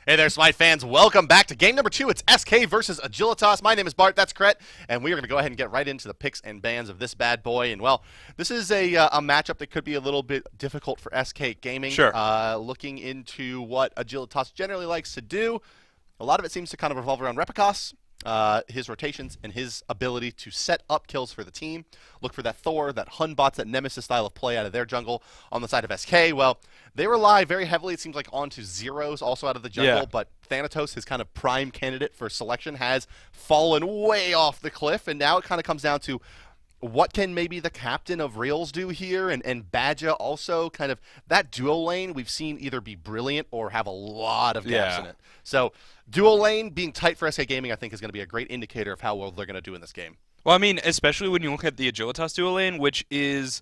Hey there, Smite fans. Welcome back to game number 2. It's SK versus Agilitas. My name is Bart. That's Kret. And we are going to go ahead and get right into the picks and bans of this bad boy. And, well, this is a matchup that could be a little bit difficult for SK Gaming. Sure. Looking into what Agilitas generally likes to do, a lot of it seems to kind of revolve around Repicos. His rotations and his ability to set up kills for the team. Look for that Thor, that Hun bots, that Nemesis style of play out of their jungle. On the side of SK, well, they rely very heavily, it seems like, onto Zeros also out of the jungle, but Thanatos, his kind of prime candidate for selection, has fallen way off the cliff, and now it kind of comes down to what can maybe the captain of Reels do here, and Badja also kind of, that duo lane we've seen either be brilliant or have a lot of gaps in it. So duo lane being tight for SK Gaming I think is going to be a great indicator of how well they're going to do in this game. Well, I mean, especially when you look at the Agilitas duo lane, which is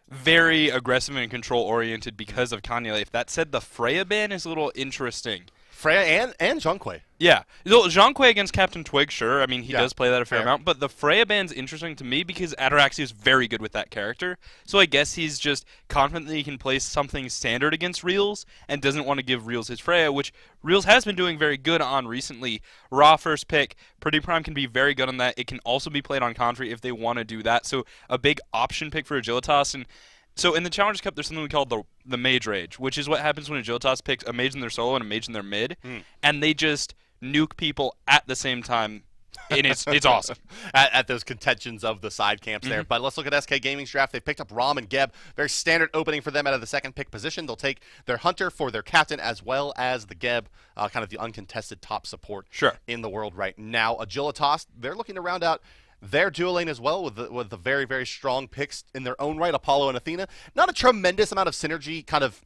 very aggressive and control-oriented because of Kanye Leif. That said, the Freya ban is a little interesting. Freya and Zhonghui. Yeah. Zhonghui against Captain Twig, sure. I mean, he does play that a fair Fair. amount. But the Freya ban's interesting to me because Ataraxia is very good with that character. So I guess he's just confident that he can play something standard against Reels and doesn't want to give Reels his Freya, which Reels has been doing very good on recently. Raw first pick. Pretty Prime can be very good on that. It can also be played on Contri if they want to do that. So a big option pick for Agilitas. And so in the Challenge Cup, there's something we call the Mage Rage, which is what happens when Agilitas picks a mage in their solo and a mage in their mid, and they just nuke people at the same time, and it's awesome. At those contentions of the side camps there. But let's look at SK Gaming's draft. They've picked up Rom and Geb. Very standard opening for them out of the second pick position. They'll take their Hunter for their captain as well as the Geb, kind of the uncontested top support in the world right now. Agilitas, they're looking to round out their duo lane as well with the very, very strong picks in their own right, Apollo and Athena. Not a tremendous amount of synergy kind of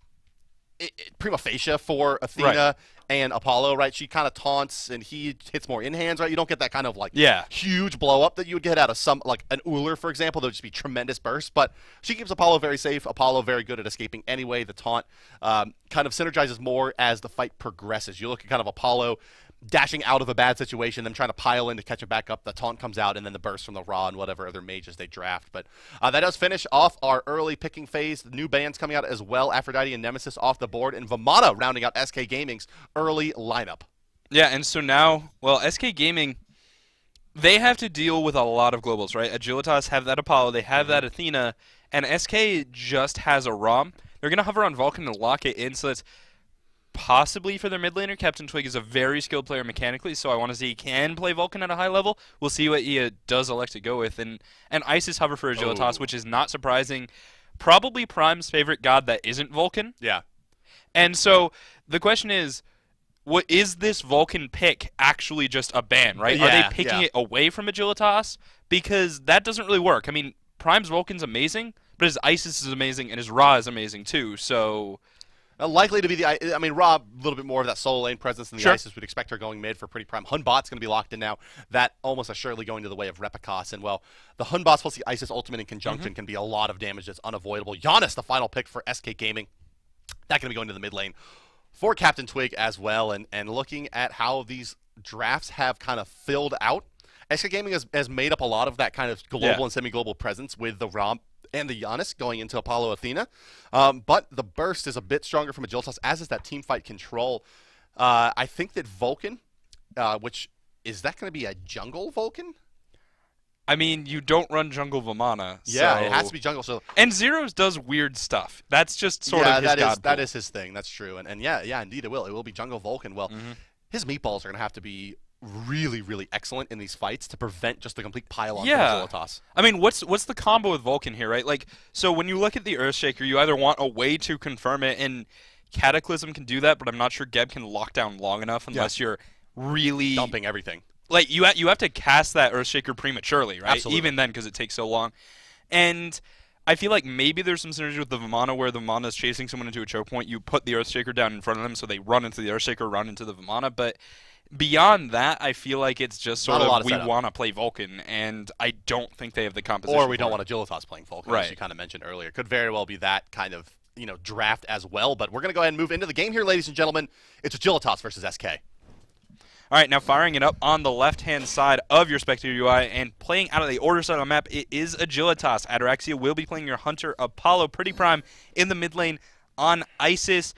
prima facie for Athena and Apollo, right? She kind of taunts and he hits more in hands, right? You don't get that kind of like huge blow up that you would get out of some, like an Uller, for example. That would just be tremendous bursts, but she keeps Apollo very safe. Apollo very good at escaping anyway. The taunt kind of synergizes more as the fight progresses. You look at kind of Apollo dashing out of a bad situation, them trying to pile in to catch it back up. The taunt comes out, and then the burst from the Raw and whatever other mages they draft. But that does finish off our early picking phase. The new bands coming out as well. Aphrodite and Nemesis off the board, and Vamana rounding out SK Gaming's early lineup. Yeah, and so now, well, SK Gaming, they have to deal with a lot of globals, right? Agilitas have that Apollo, they have that Athena, and SK just has a ROM. They're going to hover on Vulcan and lock it in, so that's possibly for their mid laner. Captain Twig is a very skilled player mechanically, so I want to see he can play Vulcan at a high level. We'll see what he does elect to go with. And Isis hover for Agilitas, which is not surprising. Probably Prime's favorite god that isn't Vulcan. Yeah. And so the question is, what is this Vulcan pick actually just a ban, right? Are they picking it away from Agilitas? Because that doesn't really work. I mean, Prime's Vulcan's amazing, but his Isis is amazing, and his Ra is amazing too, so likely to be the, I mean, Ra, a little bit more of that solo lane presence than the Isis. Would expect her going mid for Pretty Prime. Hunbot's going to be locked in now. That almost assuredly going to the way of Repicos. And, well, the Hunbots plus the Isis ultimate in conjunction can be a lot of damage that's unavoidable. Giannis, the final pick for SK Gaming. That going to be going to the mid lane for Captain Twig as well. And looking at how these drafts have kind of filled out, SK Gaming has made up a lot of that kind of global and semi-global presence with the Rom and the Giannis going into Apollo Athena. But the burst is a bit stronger from Agilitas, as is that team fight control. I think that Vulcan, which, is that going to be a jungle Vulcan? I mean, you don't run jungle Vamana. Yeah, so it has to be jungle. And Zeros does weird stuff. That's just sort of his god that is his thing. That's true. And yeah, indeed it will. It will be jungle Vulcan. Well, his meatballs are going to have to be really, really excellent in these fights to prevent just the complete pile-on from Agilitas. I mean, what's the combo with Vulcan here, right? Like, so when you look at the Earthshaker, you either want a way to confirm it, and Cataclysm can do that, but I'm not sure Geb can lock down long enough unless you're really dumping everything. Like, you have to cast that Earthshaker prematurely, right? Absolutely. Even then, because it takes so long. And I feel like maybe there's some synergy with the Vamana where the Vamana is chasing someone into a choke point. You put the Earthshaker down in front of them, so they run into the Earthshaker, run into the Vamana, but beyond that, I feel like it's just sort of we want to play Vulcan, and I don't think they have the composition. Or we don't want Agilitas playing Vulcan, as you kind of mentioned earlier. Could very well be that kind of draft as well. But we're going to go ahead and move into the game here, ladies and gentlemen. It's Agilitas versus SK. All right, now firing it up on the left-hand side of your Spectator UI and playing out of the order side on the map, it is Agilitas. Ataraxia will be playing your Hunter Apollo Pretty Prime in the mid lane on Isis.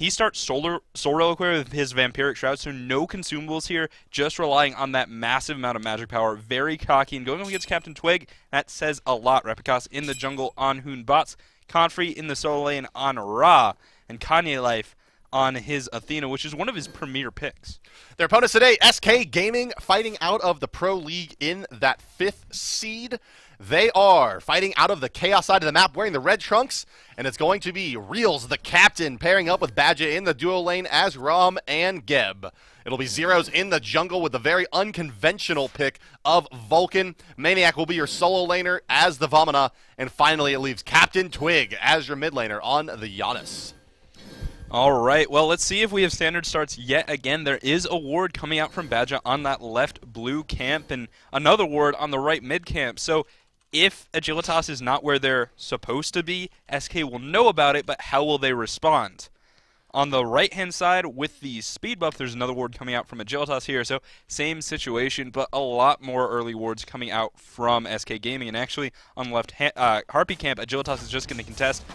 He starts Soul Reliquary with his Vampiric Shroud, so no consumables here, just relying on that massive amount of magic power. Very cocky, and going up against Captain Twig, that says a lot. Replicas in the jungle on Hoon Bots, Confrey in the solo lane on Ra, and Kanye Life on his Athena, which is one of his premier picks. Their opponents today, SK Gaming, fighting out of the Pro League in that 5th seed. They are fighting out of the Chaos side of the map wearing the red trunks, and it's going to be Reels, the captain, pairing up with Badja in the duo lane as Rom and Geb. It'll be Zeros in the jungle with the very unconventional pick of Vulcan. Maniac will be your solo laner as the Vamana, and finally it leaves Captain Twig as your mid laner on the Giannis. All right, well, let's see if we have standard starts yet again. There is a ward coming out from Badja on that left blue camp and another ward on the right mid camp. So if Agilitas is not where they're supposed to be, SK will know about it, but how will they respond? On the right-hand side with the speed buff, there's another ward coming out from Agilitas here. So same situation, but a lot more early wards coming out from SK Gaming. And actually, on the left Harpy camp, Agilitas is just going to contest.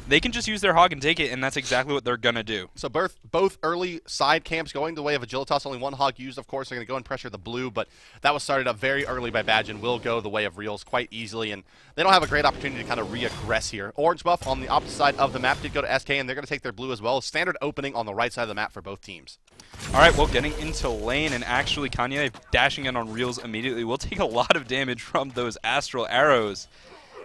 They can just use their hog and take it, and that's exactly what they're going to do. So both early side camps going the way of Agilitas. Only one hog used, of course. They're going to go and pressure the blue, but that was started up very early by Badge and will go the way of Reels quite easily, and they don't have a great opportunity to kind of re-aggress here. Orange buff on the opposite side of the map did go to SK, and they're going to take their blue as well. Standard opening on the right side of the map for both teams. All right, well, getting into lane, and actually Kanye dashing in on Reels immediately will take a lot of damage from those astral arrows.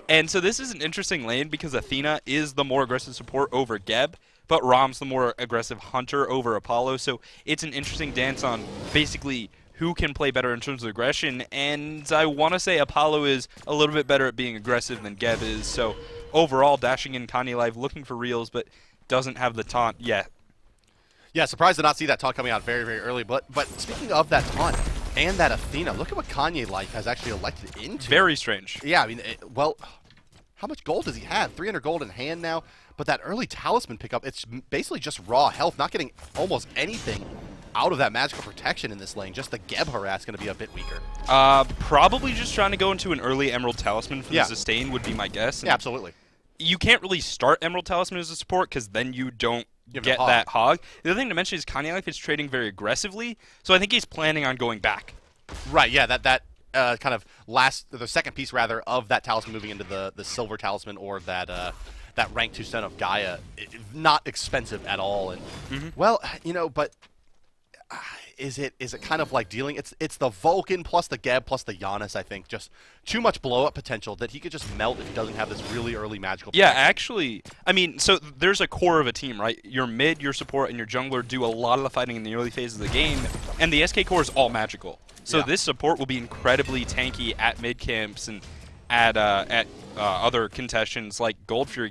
And so this is an interesting lane because Athena is the more aggressive support over Geb, but Rom's the more aggressive hunter over Apollo. So it's an interesting dance on basically who can play better in terms of aggression. And I want to say Apollo is a little bit better at being aggressive than Geb is. So overall, dashing in Kanye Live looking for Reels, but doesn't have the taunt yet. Yeah, surprised to not see that taunt coming out very, very early. But speaking of that taunt and that Athena, look at what Kanye Life has actually elected into. Very strange. Yeah, I mean, well, how much gold does he have? 300 gold in hand now. But that early talisman pickup, it's basically just raw health, not getting almost anything out of that magical protection in this lane. Just the Geb harass going to be a bit weaker. Probably just trying to go into an early Emerald Talisman for the sustain would be my guess. And yeah, absolutely. You can't really start Emerald Talisman as a support because then you don't get that hog. The other thing to mention is Kanye Life is trading very aggressively, so I think he's planning on going back. Right, yeah, that kind of the second piece rather of that talisman moving into the silver talisman or that that rank 2 stone of Gaia, not expensive at all. And well, you know, but is it kind of like dealing? It's the Vulcan plus the Geb plus the Giannis. I think just too much blow up potential that he could just melt if he doesn't have this really early magical protection. Yeah, actually, I mean, so there's a core of a team, right? Your mid, your support, and your jungler do a lot of the fighting in the early phases of the game, and the SK core is all magical. So this support will be incredibly tanky at mid camps and at other contestations like Gold Fury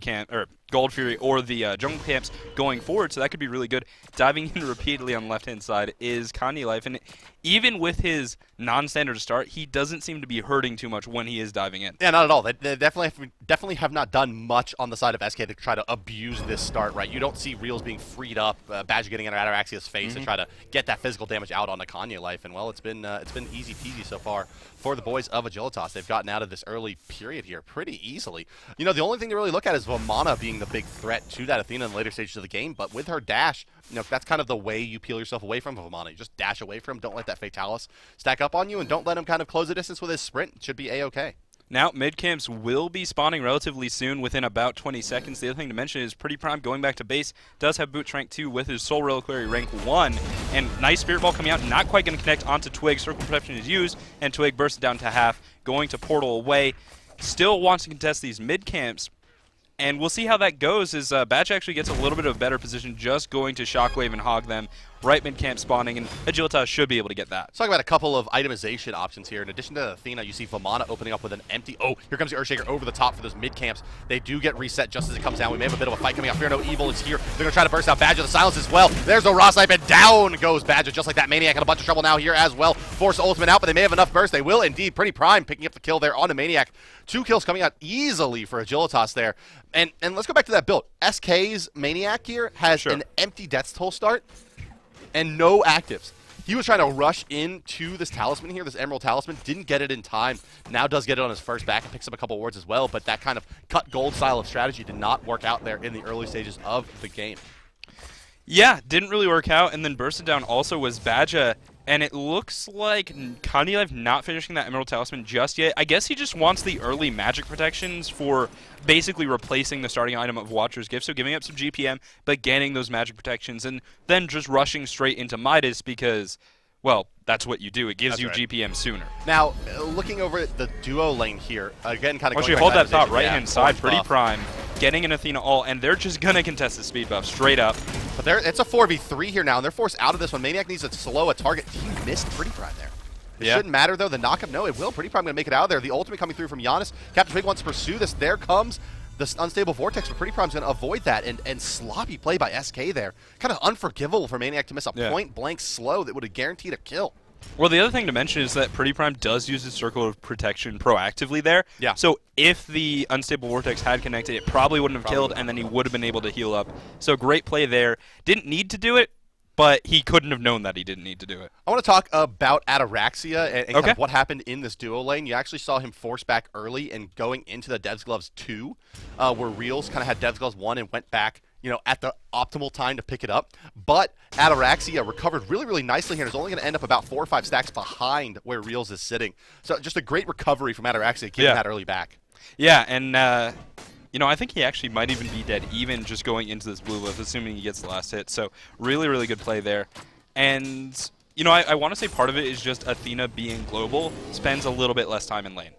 or the jungle camps going forward. So that could be really good. Diving in repeatedly on the left-hand side is Kanye Life, and even with his non-standard start, he doesn't seem to be hurting too much when he is diving in. Yeah, not at all. They definitely have not done much on the side of SK to try to abuse this start, right? You don't see Reels being freed up, Badge getting under Ataraxia's face to try to get that physical damage out on the Kanye Life, and well, it's been easy peasy so far for the boys of Agilitas. They've gotten out of this early period here pretty easily. You know, the only thing to really look at is Vamana being the big threat to that Athena in the later stages of the game, but with her dash, you know, that's kind of the way you peel yourself away from Vamana. You just dash away from him, don't let that Fatalis stack up on you, and don't let him kind of close the distance with his sprint. It should be A-okay. Now, mid-camps will be spawning relatively soon, within about 20 seconds. The other thing to mention is Pretty Prime going back to base does have Boot Rank 2 with his Soul Reliquary rank 1. And nice Spirit Ball coming out, not quite going to connect onto Twig. Circle Perception is used, and Twig bursts down to half, going to Portal away. Still wants to contest these mid-camps. And we'll see how that goes as Batch actually gets a little bit of a better position just going to Shockwave and hog them right mid-camp spawning, and Agilitas should be able to get that. Let's talk about a couple of itemization options here. In addition to Athena, you see Vamana opening up with an empty... Oh, here comes the Earthshaker over the top for those mid-camps. They do get reset just as it comes down. We may have a bit of a fight coming up. Fear No Evil is here. They're going to try to burst out Badger the Silence as well. There's no Raw Snipe, and down goes Badger just like that. Maniac in a bunch of trouble now here as well. Force Ultimate out, but they may have enough burst. They will indeed. Pretty Prime picking up the kill there on the Maniac. 2 kills coming out easily for Agilitas there. And let's go back to that build. SK's Maniac here has an empty Death's Toll start and no actives. He was trying to rush into this talisman here, this Emerald Talisman, didn't get it in time. Now does get it on his first back and picks up a couple wards as well, but that kind of cut gold style of strategy did not work out there in the early stages of the game. Yeah, didn't really work out, and then bursted down also was Badja, and it looks like Kandilev not finishing that Emerald Talisman just yet. I guess he just wants the early magic protections for basically replacing the starting item of Watcher's Gift, so giving up some GPM, but gaining those magic protections, and then just rushing straight into Midas because, well, that's what you do. It gives you GPM sooner. Now, looking over at the duo lane here, again, kind of Once you hold that thought right-hand side, Pretty Prime, getting an Athena ult, and they're just going to contest the speed buff straight up. But it's a 4v3 here now, and they're forced out of this one. Maniac needs to slow a target. He missed Pretty Prime there. It shouldn't matter, though. The knockup, no, it will. Pretty Prime going to make it out of there. The ultimate coming through from Giannis. Captain Twig wants to pursue this. There comes the unstable vortex, but Pretty Prime's going to avoid that, and sloppy play by SK there. Kind of unforgivable for Maniac to miss a point-blank slow that would have guaranteed a kill. Well, the other thing to mention is that Pretty Prime does use his Circle of Protection proactively there. Yeah. So if the Unstable Vortex had connected, it probably wouldn't have killed, and then he would have been able to heal up. So great play there. Didn't need to do it, but he couldn't have known that he didn't need to do it. I want to talk about Ataraxia and kind of what happened in this duo lane. You actually saw him force back early and going into the Dev's Gloves 2, where Reels kind of had Dev's Gloves 1 and went back, you know, at the optimal time to pick it up. But Ataraxia recovered really, really nicely here. It's only going to end up about 4 or 5 stacks behind where Reels is sitting. So just a great recovery from Ataraxia, getting that early back. Yeah, and you know, I think he actually might even be dead even just going into this blue buff, assuming he gets the last hit. So really, really good play there. And, you know, I want to say part of it is just Athena being global spends a little bit less time in lane.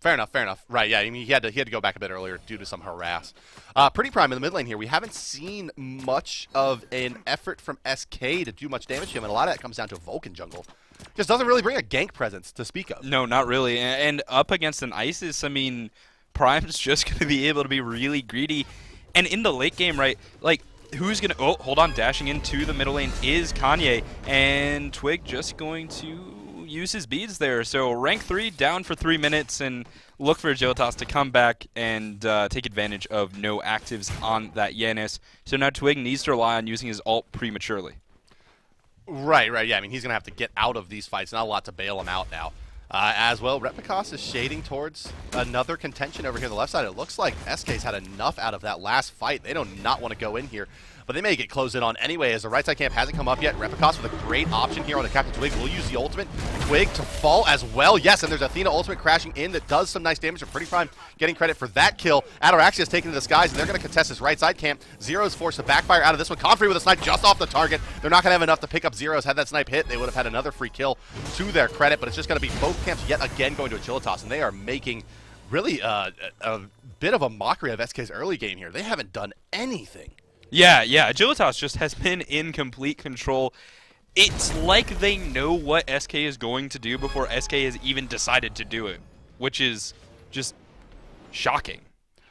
Fair enough, fair enough. Right, yeah, I mean, he had to go back a bit earlier due to some harass. Pretty Prime in the mid lane here. We haven't seen much of an effort from SK to do much damage to him, and a lot of that comes down to Vulcan jungle. Just doesn't really bring a gank presence to speak of. No, not really. And up against an Isis, I mean, Prime's just going to be able to be really greedy. And in the late game, right, like, who's going to... Oh, hold on. Dashing into the middle lane is Kanye. And Twig just going to use his beads there. So rank 3 down for 3 minutes and look for Agilitas to come back and take advantage of no actives on that Yanis. So now Twig needs to rely on using his ult prematurely. Right, yeah. I mean, he's going to have to get out of these fights. Not a lot to bail him out now. As well, Replicas is shading towards another contention over here on the left side. It looks like SK's had enough out of that last fight. They do not want to go in here, but they may get closed in on anyway as the right side camp hasn't come up yet. Replicas with a great option here on the Captain Twig. Will use the ultimate. Twig to fall as well. Yes, and there's Athena ultimate crashing in that does some nice damage. Pretty Prime getting credit for that kill. Ataraxia is taken to the skies, and they're going to contest this right side camp. Zero's forced to backfire out of this one. Confrey with a snipe just off the target. They're not going to have enough to pick up Zero's. Had that snipe hit, they would have had another free kill to their credit, but it's just going to be both camps yet again going to Agilitas, and they are making really a bit of a mockery of SK's early game here. They haven't done anything. Yeah, Agilitas just has been in complete control. It's like they know what SK is going to do before SK has even decided to do it, which is just shocking.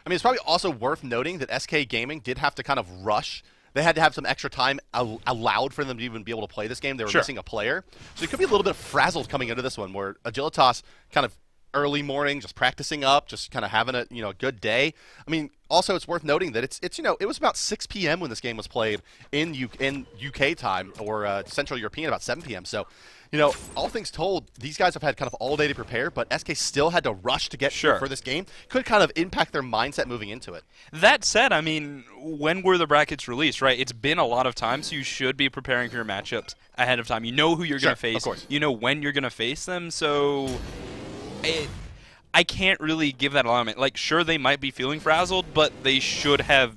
I mean, it's probably also worth noting that SK Gaming did have to kind of rush. They had to have some extra time allowed for them to even be able to play this game. They were missing a player. So it could be a little bit frazzled coming into this one, where Agilitas kind of early morning, just practicing up, just kind of having a good day. I mean, also it's worth noting that it's it was about 6 p.m. when this game was played in UK time, or Central European, about 7 p.m. So, all things told, these guys have had kind of all day to prepare, but SK still had to rush to get for this game. Could kind of impact their mindset moving into it. That said, I mean, when were the brackets released, right? It's been a lot of time, so you should be preparing for your matchups ahead of time. You know who you're going to face. Of course. You know when you're going to face them, so I can't really give that alignment. Like, sure, they might be feeling frazzled, but they should have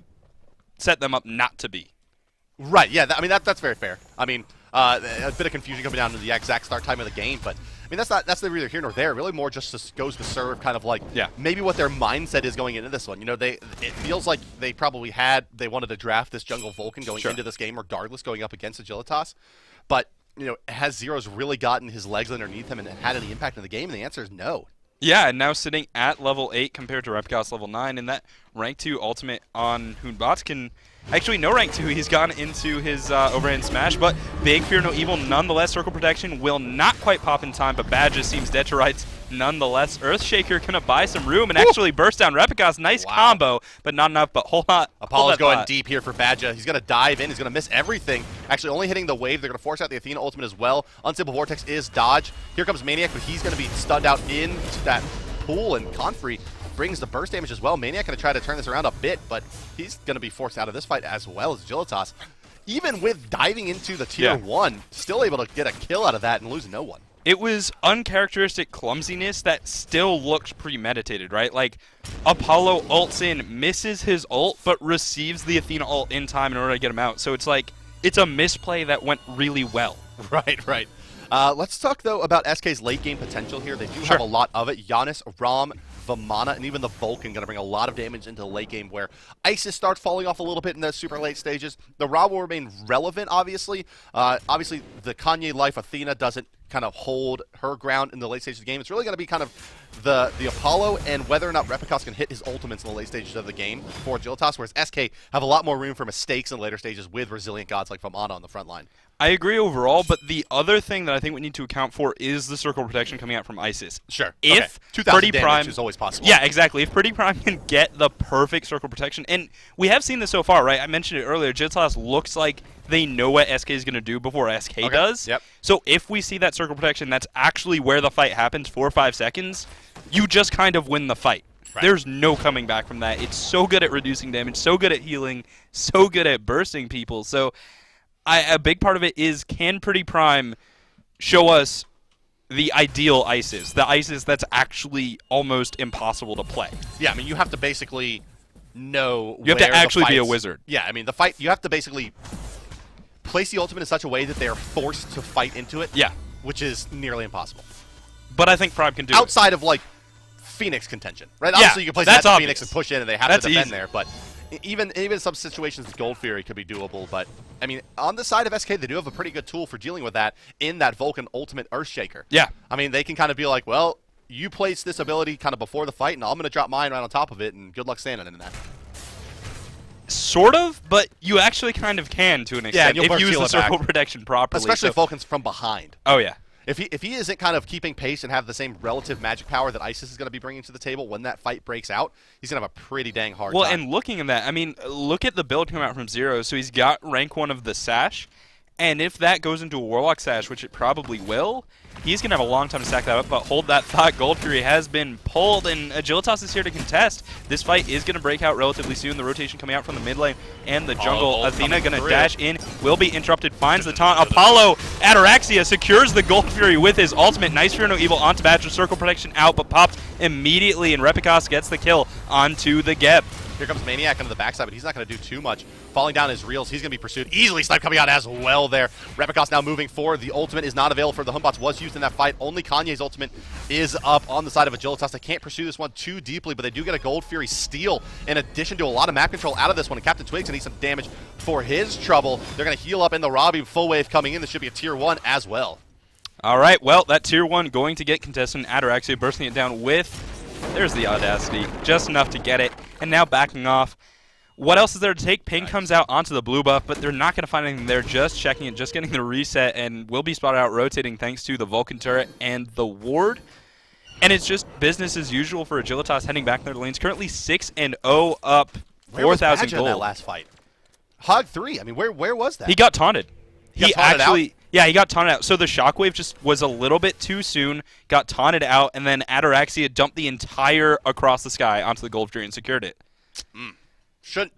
set them up not to be. Right, yeah, I mean, that's very fair. I mean, a bit of confusion coming down to the exact start time of the game, but I mean, that's neither here nor there. Really more just goes to serve kind of like maybe what their mindset is going into this one. It feels like they probably wanted to draft this jungle Vulcan going into this game regardless, going up against Agilitas, but has Zero's really gotten his legs underneath him and had any impact on the game? And the answer is no. Yeah, and now sitting at level 8 compared to Replicas level 9, and that rank 2 ultimate on Hoonbot can... Actually, no rank 2. He's gone into his overhand smash, but Big Fear No Evil nonetheless. Circle Protection will not quite pop in time, but Badge seems dead to rights nonetheless. Earthshaker gonna buy some room and actually burst down Replicas. Nice combo, but not enough. But hold on. Apollo's going deep here for Badja. He's gonna dive in. He's gonna miss everything. Actually, only hitting the wave. They're gonna force out the Athena ultimate as well. Unstable Vortex is dodge. Here comes Maniac, but he's gonna be stunned out into that pool, and Confrey brings the burst damage as well. Maniac going to try to turn this around a bit, but he's going to be forced out of this fight as well as Agilitas. even with diving into the tier 1, still able to get a kill out of that and lose no one. It was uncharacteristic clumsiness that still looked premeditated, right? Like, Apollo ults in, misses his ult, but receives the Athena ult in time in order to get him out. So it's like, it's a misplay that went really well. Right. Let's talk, though, about SK's late game potential here. They do have a lot of it. Giannis, Rom, Vamana, and even the Vulcan going to bring a lot of damage into the late game where Isis starts falling off a little bit in the super late stages. The Ra will remain relevant, obviously. Obviously, the Kanye life Athena doesn't kind of hold her ground in the late stages of the game. It's really going to be kind of the Apollo and whether or not Repicos can hit his ultimates in the late stages of the game for Agilitas, whereas SK have a lot more room for mistakes in later stages with resilient gods like Vamana on the front line. I agree overall, but the other thing that I think we need to account for is the circle protection coming out from Isis. Sure. If 2,000 damage is always possible. Yeah, exactly. If Pretty Prime can get the perfect circle protection, and we have seen this so far, right? I mentioned it earlier. Agilitas looks like they know what SK is going to do before SK does. Yep. So if we see that circle protection, that's actually where the fight happens, 4 or 5 seconds, you just kind of win the fight. Right. There's no coming back from that. It's so good at reducing damage, so good at healing, so good at bursting people. So a big part of it is, can Pretty Prime show us the ideal Isis, the Isis that's actually almost impossible to play? Yeah, I mean, you have to basically know You have to actually be a wizard. Yeah, I mean, the fight, you have to basically place the ultimate in such a way that they are forced to fight into it. Yeah. Which is nearly impossible. But I think Prime can do it. Outside of, like, Phoenix contention, right? Obviously, you can place that to Phoenix and push in, and they have to defend there. But even in some situations, Gold Fury could be doable. But, I mean, on the side of SK, they do have a pretty good tool for dealing with that in that Vulcan Ultimate Earthshaker. Yeah. I mean, they can kind of be like, well, you place this ability kind of before the fight, and I'm going to drop mine right on top of it, and good luck standing in that. Sort of, but you actually kind of can to an extent if you use the circle protection properly. Especially if Vulcan's from behind. Oh, yeah. If he isn't kind of keeping pace and have the same relative magic power that Isis is going to be bringing to the table when that fight breaks out, he's going to have a pretty dang hard time. Well, and looking at that, I mean, look at the build coming out from Zero. So he's got rank 1 of the Sash, and if that goes into a Warlock Sash, which it probably will, he's going to have a long time to stack that up, but hold that thought, Gold Fury has been pulled, and Agilitas is here to contest. This fight is going to break out relatively soon. The rotation coming out from the mid lane and the jungle. Athena going to dash in, will be interrupted, finds the taunt. Apollo, Ataraxia secures the Gold Fury with his ultimate. Nice Fear No Evil onto Badger, circle protection out, but popped immediately, and Repicos gets the kill onto the Geb. Here comes Maniac onto the backside, but he's not going to do too much. Falling down his reels, he's going to be pursued. Easily Snipe coming out as well there. Repicos now moving forward. The ultimate is not available for the Humbots, was used in that fight. Only Kanye's ultimate is up on the side of Agilitas. They can't pursue this one too deeply, but they do get a Gold Fury steal in addition to a lot of map control out of this one. And Captain Twigs needs some damage for his trouble. They're going to heal up in the Robbie. Full wave coming in. This should be a tier 1 as well. All right, well, that tier 1 going to get contestant Ataraxia, bursting it down with, there's the audacity, just enough to get it, and now backing off. What else is there to take? Ping comes out onto the blue buff, but they're not going to find anything there. Just checking it, just getting the reset, and will be spotted out rotating thanks to the Vulcan turret and the ward. And it's just business as usual for Agilitas heading back in their lanes. Currently 6-0 up 4,000 gold. In that last fight? Hog 3. I mean, where was that? He got taunted. He actually, yeah, he got taunted out. So the shockwave just was a little bit too soon, got taunted out, and then Ataraxia dumped the entire across the sky onto the Gold Fury and secured it.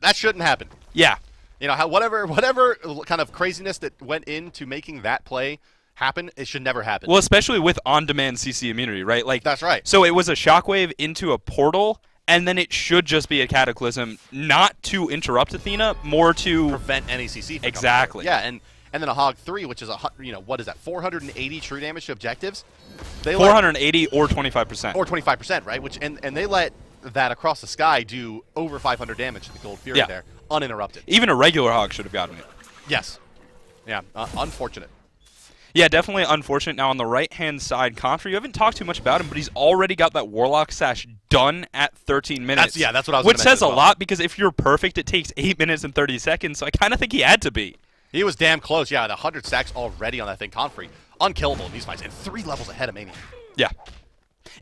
That shouldn't happen. Yeah. You know, whatever kind of craziness that went into making that play happen, it should never happen. Well, especially with on-demand CC immunity, right? Like, that's right. So it was a shockwave into a portal, and then it should just be a cataclysm, not to interrupt Athena, more to prevent any CC. Exactly. Yeah, and then a Hog 3, which is what is that? 480 true damage to objectives. 480 or 25%. Or 25%, right? Which and they let that across the sky do over 500 damage to the Gold Fury there, uninterrupted. Even a regular Hog should have gotten it. Yes. Yeah, unfortunate. Yeah, definitely unfortunate. Now, on the right-hand side, Contra, you haven't talked too much about him, but he's already got that Warlock Sash done at 13 minutes. That's what I was Which says a lot, because if you're perfect, it takes 8 minutes and 30 seconds, so I kind of think he had to be. He was damn close. Yeah, the 100 stacks already on that thing. Confrey, unkillable in these fights, and 3 levels ahead of Maniac. Yeah.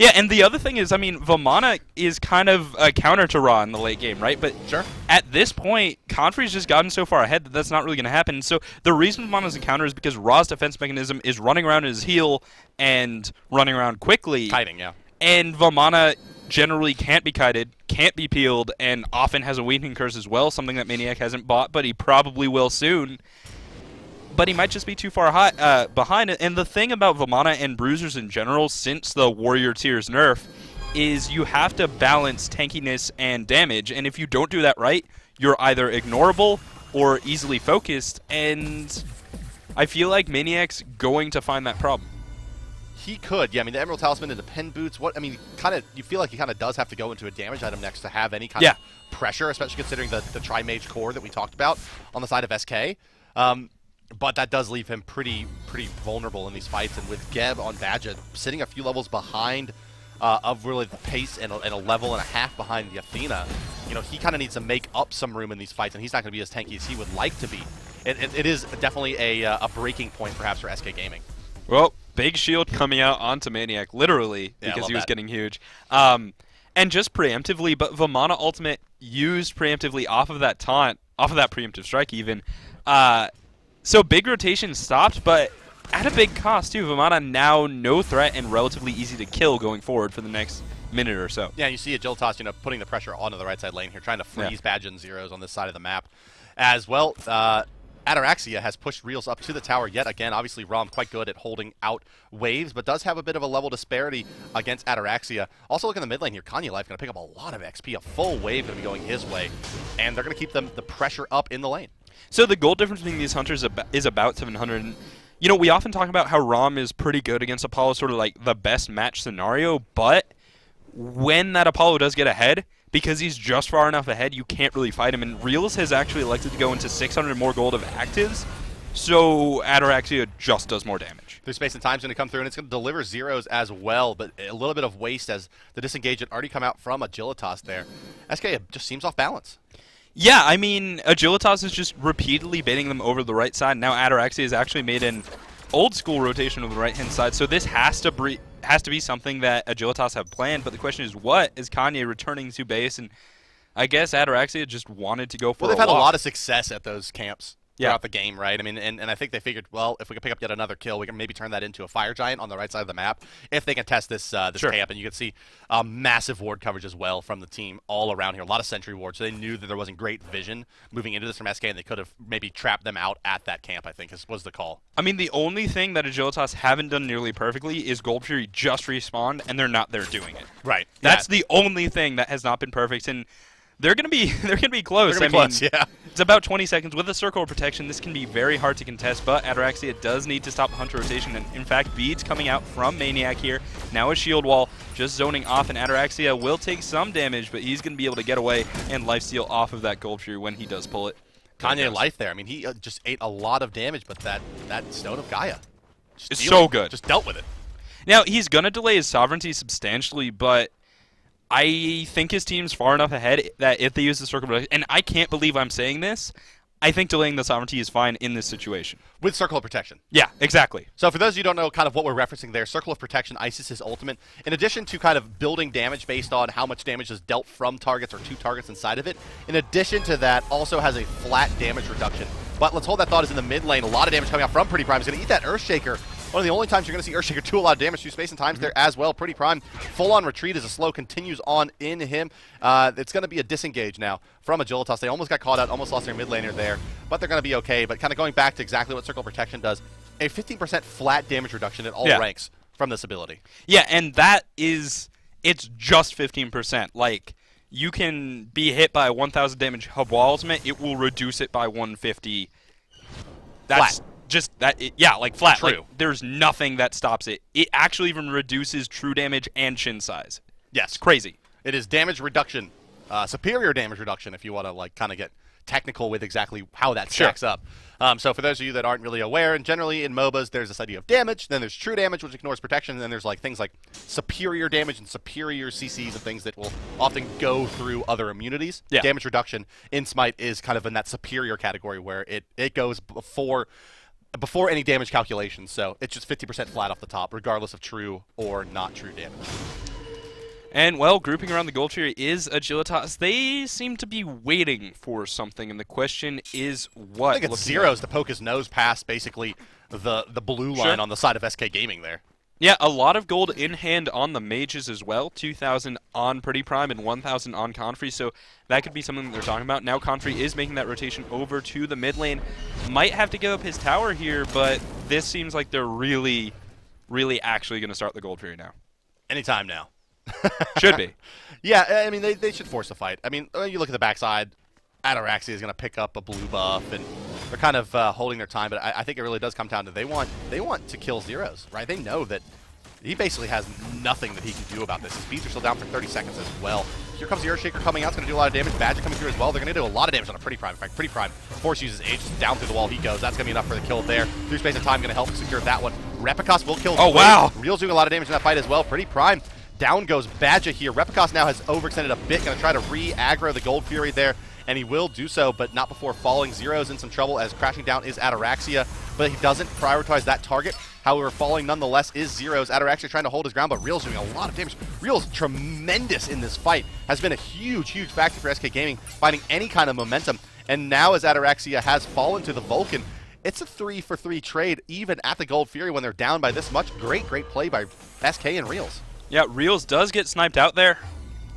Yeah, and the other thing is, I mean, Vamana is kind of a counter to Ra in the late game, right? But sure. At this point, Confrey's just gotten so far ahead that that's not really going to happen. So the reason Vamana's a counter is because Ra's defense mechanism is running around his heel and running around quickly. Kiting, yeah. And Vamana generally can't be kited, can't be peeled, and often has a weakening curse as well, something that Maniac hasn't bought, but he probably will soon. But he might just be too far behind it. And the thing about Vamana and Bruisers in general, since the Warrior Tier's nerf, is you have to balance tankiness and damage, and if you don't do that right, you're either ignorable or easily focused, and I feel like Maniac's going to find that problem. He could, yeah. I mean, the Emerald Talisman and the Pen Boots. You feel like he kind of does have to go into a damage item next to have any kind of pressure, especially considering the Tri-Mage core that we talked about on the side of SK. But that does leave him pretty vulnerable in these fights. And with Geb on Badget sitting a few levels behind of really the pace and a level and a half behind the Athena, he kind of needs to make up some room in these fights, and he's not going to be as tanky as he would like to be. It is definitely a breaking point, perhaps, for SK Gaming. Well, big shield coming out onto Maniac, literally, because he was getting huge. And just preemptively, but Vamana Ultimate used preemptively off of that taunt, off of that preemptive strike even. So big rotation stopped, but at a big cost too. Vamana now no threat and relatively easy to kill going forward for the next minute or so. Yeah, you see Agilitas, putting the pressure onto the right side lane here, trying to freeze Badge and Zeros on this side of the map. As well, Ataraxia has pushed Reels up to the tower yet again. Obviously, Rom quite good at holding out waves, but does have a bit of a level disparity against Ataraxia. Also, look in the mid lane here. Kanye Life going to pick up a lot of XP. A full wave going to be going his way, and they're going to keep the pressure up in the lane. So the gold difference between these hunters is about 700. We often talk about how Rom is pretty good against Apollo, sort of like the best match scenario, but when that Apollo does get ahead, because he's just far enough ahead, you can't really fight him. And Reels has actually elected to go into 600 more gold of actives, so Ataraxia just does more damage. There's space and time's going to come through, and it's going to deliver Zeros as well, but a little bit of waste as the disengage had already come out from Agilitas there. SK just seems off balance. Yeah, I mean, Agilitas is just repeatedly baiting them over the right side. Now Ataraxia has actually made an old-school rotation of the right-hand side, so this has to be something that Agilitas have planned, but the question is, what is Kanye returning to base? And I guess Ataraxia just wanted to go for they've had a lot of success at those camps throughout the game, right? I mean, and I think they figured, well, if we can pick up yet another kill, we can maybe turn that into a Fire Giant on the right side of the map if they can test this camp. And you can see massive ward coverage as well from the team all around here. A lot of sentry wards, so they knew that there wasn't great vision moving into this from SK, and they could have maybe trapped them out at that camp, I think, was the call. I mean, the only thing that Agilitas haven't done nearly perfectly is Gold Fury just respawned, and they're not there doing it. Right. That's the only thing that has not been perfect, and they're gonna be close. They're gonna be close, yeah. It's about 20 seconds with a circle of protection. This can be very hard to contest, but Ataraxia does need to stop Hunter rotation. And in fact, beads coming out from Maniac here. Now a shield wall just zoning off, and Ataraxia will take some damage, but he's gonna be able to get away and lifesteal off of that Gold Fury when he does pull it. Kanye Life there. I mean, he just ate a lot of damage, but that Stone of Gaia, it's so good. Just dealt with it. Now he's gonna delay his sovereignty substantially, but I think his team's far enough ahead that if they use the circle protection, and I can't believe I'm saying this, I think delaying the sovereignty is fine in this situation. With Circle of Protection. Yeah, exactly. So for those of you who don't know kind of what we're referencing there, Circle of Protection, Isis' ultimate, in addition to kind of building damage based on how much damage is dealt from targets or to targets inside of it, in addition to that, also has a flat damage reduction. But let's hold that thought is in the mid lane, a lot of damage coming out from Pretty Prime. He's going to eat that Earthshaker. One of the only times you're going to see Earthshaker do a lot of damage through space and times there as well. Pretty Prime, full-on retreat as a slow continues on in him. It's going to be a disengage now from Agilitas. They almost got caught out, almost lost their mid laner there, but they're going to be okay. But kind of going back to exactly what Circle Protection does, a 15% flat damage reduction in all ranks from this ability. Yeah, and it's just 15%. Like, you can be hit by a 1,000 damage Hub Wall ultimate, it will reduce it by 150. That's flat. Just that, like flat. True. Like, there's nothing that stops it. It actually even reduces true damage and shin size. Yes. It's crazy. It is damage reduction, superior damage reduction if you want to like kind of get technical with exactly how that stacks up. So for those of you that aren't really aware, and generally in MOBAs there's this idea of damage, then there's true damage which ignores protection, and then there's like things like superior damage and superior CCs and things that will often go through other immunities. Yeah. Damage reduction in Smite is kind of in that superior category where it goes before any damage calculations, so it's just 50% flat off the top, regardless of true or not true damage. And, well, grouping around the Gold Fury is Agilitas. They seem to be waiting for something, and the question is what? I think it's Zeros to poke his nose past, basically, the blue line on the side of SK Gaming there. Yeah, a lot of gold in hand on the mages as well. 2,000 on Pretty Prime and 1,000 on Confrey, so that could be something that they're talking about. Now Confrey is making that rotation over to the mid lane. Might have to give up his tower here, but this seems like they're really actually going to start the Gold Fury now. Anytime now. Should be. Yeah, I mean, they should force a fight. I mean, you look at the backside, Ataraxia is going to pick up a blue buff, and they're kind of holding their time, but I think it really does come down to they want to kill Zeros, right? They know that he basically has nothing that he can do about this. His beats are still down for 30 seconds as well. Here comes the Earthshaker coming out. It's going to do a lot of damage. Badger coming through as well. They're going to do a lot of damage on a Pretty Prime. In fact, Pretty Prime Force uses Aegis down through the wall. He goes. That's going to be enough for the kill there. Through space of time, going to help secure that one. Repicos will kill. Oh, wow. Real's doing a lot of damage in that fight as well. Pretty Prime. Down goes Badger here. Repicos now has overextended a bit. Going to try to re-aggro the Gold Fury there. And he will do so, but not before falling. Zero's in some trouble as crashing down is Ataraxia, but he doesn't prioritize that target. However, falling nonetheless is Zero's. Ataraxia trying to hold his ground, but Real's doing a lot of damage. Real's tremendous in this fight. Has been a huge factor for SK Gaming, finding any kind of momentum. And now as Ataraxia has fallen to the Vulcan, it's a 3-for-3 trade, even at the Gold Fury when they're down by this much. Great play by SK and Reals. Yeah, Reals does get sniped out there.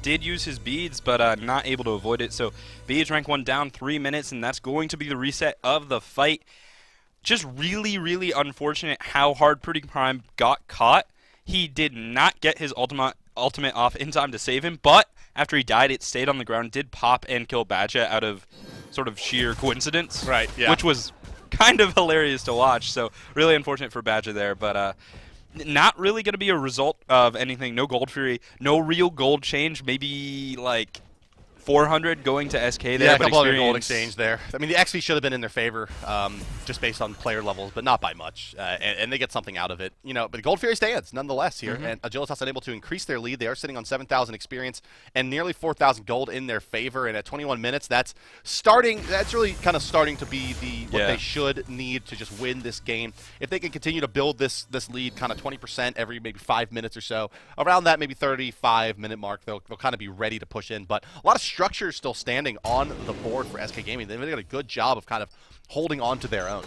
Did use his beads, but not able to avoid it. So beads rank 1 down 3 minutes, and that's going to be the reset of the fight. Just really unfortunate how hard Pretty Prime got caught. He did not get his ultimate off in time to save him, but after he died, it stayed on the ground, did pop and kill Badger out of sort of sheer coincidence. Right, yeah. Which was kind of hilarious to watch, so really unfortunate for Badger there, but not really going to be a result of anything. No Gold Fury, no real gold change, maybe like 400 going to SK there. Yeah, a couple other gold exchange there. I mean, the XP should have been in their favor just based on player levels, but not by much. And they get something out of it. You know, but the Gold Fury stands nonetheless here. And Agilitas unable to increase their lead. They are sitting on 7,000 experience and nearly 4,000 gold in their favor. And at 21 minutes, that's really kind of starting to be what they should need to just win this game. If they can continue to build this lead kind of 20% every maybe 5 minutes or so, around that maybe 35-minute mark, they'll kind of be ready to push in. But a lot of structure still standing on the board for SK Gaming. They've done a good job of kind of holding on to their own.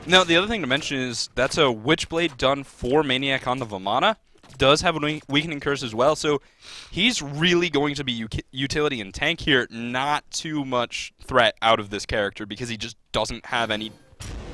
Now, the other thing to mention is that's a Witchblade done for Maniac on the Vamana. Does have a weakening curse as well, so he's really going to be utility and tank here. Not too much threat out of this character because he just doesn't have any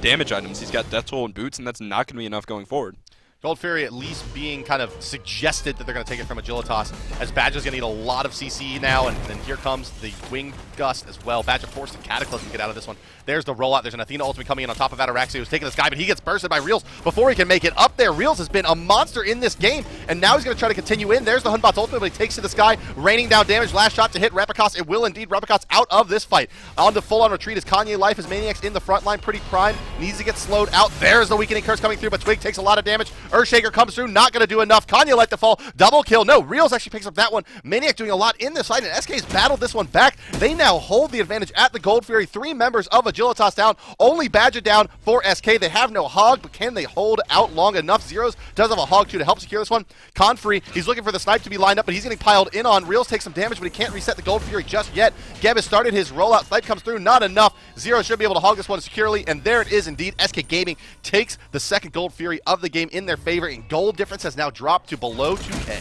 damage items. He's got Death Toll and Boots, and that's not going to be enough going forward. Gold Fury at least being kind of suggested that they're going to take it from Agilitas, as Badger's going to need a lot of CC now, and then here comes the Wing Gust as well. Badger forced the Cataclysm to get out of this one. There's the rollout. There's an Athena ultimate coming in on top of Ataraxia, who's taking this guy, but he gets bursted by Reals before he can make it up there. Reals has been a monster in this game, and now he's going to try to continue in. There's the Hunbot's ultimate, but he takes to the sky, raining down damage. Last shot to hit Repicos. It will indeed. Repicos out of this fight. On to full-on retreat is Kanye Life as Maniacs in the front line. Pretty Prime needs to get slowed out. There's the weakening curse coming through, but Twig takes a lot of damage. Earthshaker comes through. Not going to do enough. Kanye let the fall. Double kill. No, Reals actually picks up that one. Maniac doing a lot in this fight, and SK's battled this one back. They now hold the advantage at the Gold Fury. 3 members of Agilitas down. Only Badger down for SK. They have no Hog, but can they hold out long enough? Zeros does have a Hog too to help secure this one. Confrey, he's looking for the snipe to be lined up, but he's getting piled in on. Reals takes some damage, but he can't reset the Gold Fury just yet. Geb has started his rollout. Snipe comes through. Not enough. Zero should be able to hog this one securely, and there it is indeed. SK Gaming takes the second Gold Fury of the game in their favor, and gold difference has now dropped to below 2K.